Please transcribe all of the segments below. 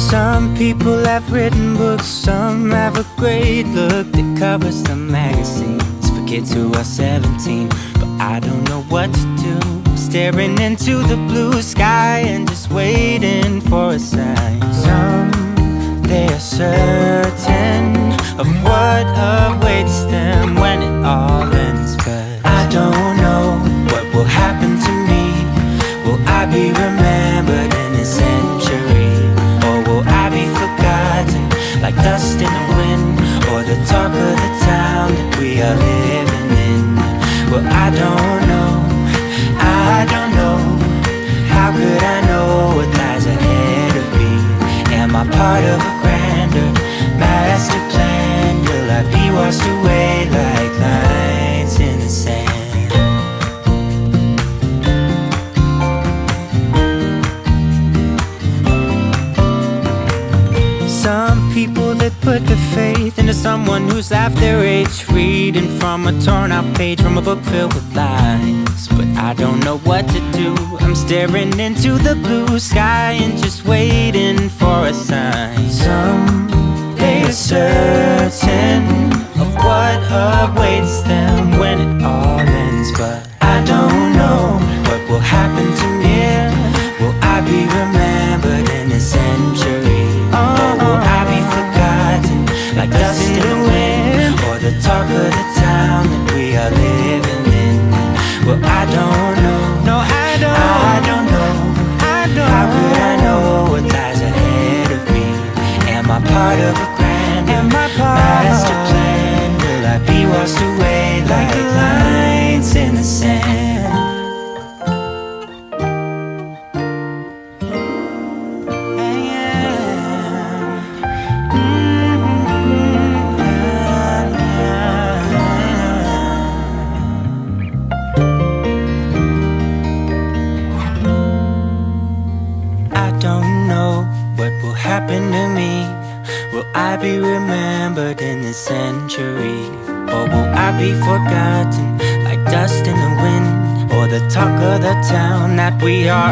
Some people have written books, some have a great look that covers the magazines for kids who are 17. But I don't know what to do, staring into the blue sky and just waiting for a sign. Some, they are certain of what awaits them when it all ends. But I don't know what will happen to me. Will I be remembered in a century? Or will I be forgotten like dust in the wind? Or the talk of the town that we are living in? Well, I don't know, I don't know. How could I know what lies ahead of me? Am I part of a grander master plan? Will I be washed away like lines in the sand? Some people that put their faith into someone who's half their age, reading from a torn out page from a book filled with lies. But I don't know what to do. I'm staring into the blue sky and just waiting for a sign. Some, they are certain of what awaits them when it all ends. But I don't know what will happen to me. Will I be remembered in a century? Or will I be forgotten like dust in the wind? Or the talk of the town that we are living in? Well, I don't know. No, I don't know. How could I know what lies ahead of me? Am I part of a grander master plan? Will I be washed away like lines in the sand? Happen to me? Will I be remembered in this century? Or will I be forgotten like dust in the wind? Or the talk of the town that we are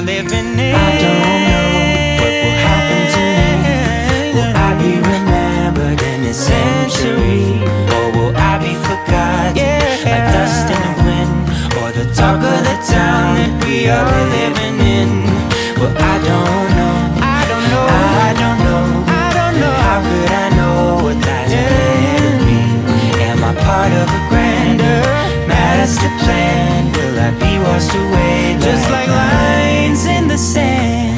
living in? I don't know what will happen to me. Will I be remembered in this century? Or will I be forgotten like dust in the wind? Or the talk of the town that we are living in? Well, I don't know. I don't know. How could I know what lies ahead of me? Am I part of a grander master plan? Will I be washed away just like lines in the sand?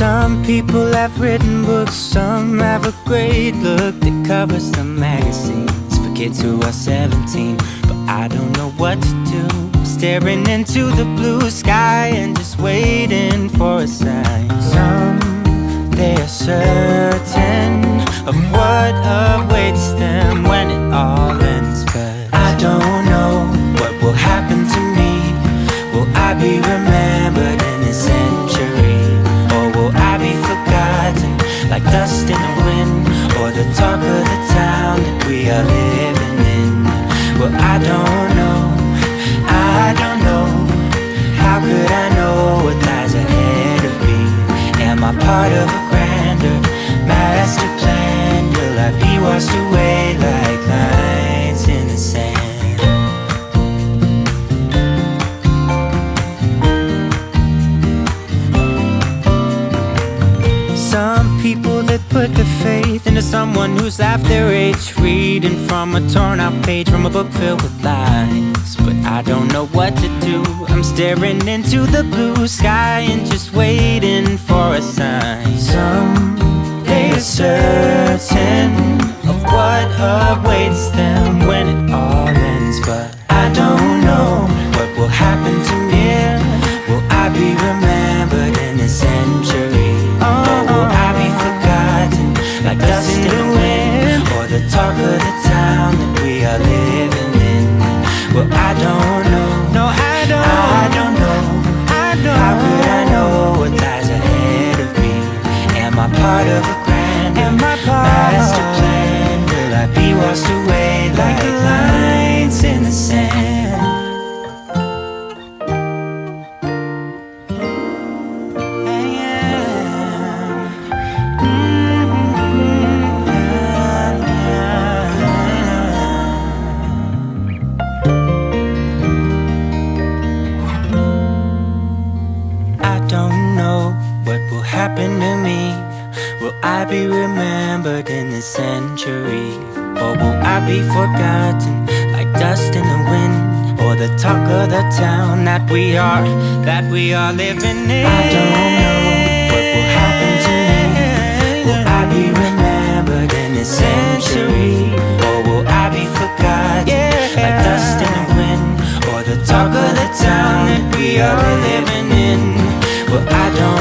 Some people have written books, some have a great look that covers the magazines for kids who are 17. But I don't know what to do, staring into the blue sky and just waiting for a sign. Some, they are certain of what awaits them when it all ends. But I don't know what will happen to me. Will I be remembered in a century? Or will I be forgotten like dust in the wind? Or the talk of the town that we are living in? Well, I don't know, I don't know. How could I know what lies ahead of me? Am I part of a grander master plan? Will I be washed away like lines in the sand? Some people that put their faith into someone who's half their age, reading from a torn out page from a book filled with lies. But I don't know what to do, I'm staring into the blue sky and just waiting for a sign. Some, they are certain of what awaits them when it all ends. But I don't know what will happen to me. Will I be remembered in a century? Or will I be forgotten like dust in the wind? Or the talk of the town that we are living in? Well, I don't know. No, I don't know. How could I know what lies ahead of me? Am I part of a grander master plan? Will I be washed away like lines in the sand? Happen to me? Will I be remembered in this century? Or will I be forgotten like dust in the wind? Or the talk of the town that we are living in? I don't know what will happen to me. Will I be remembered in this century? Or will I be forgotten like dust in the wind? Or the talk of the town that we are living in? Well, I don't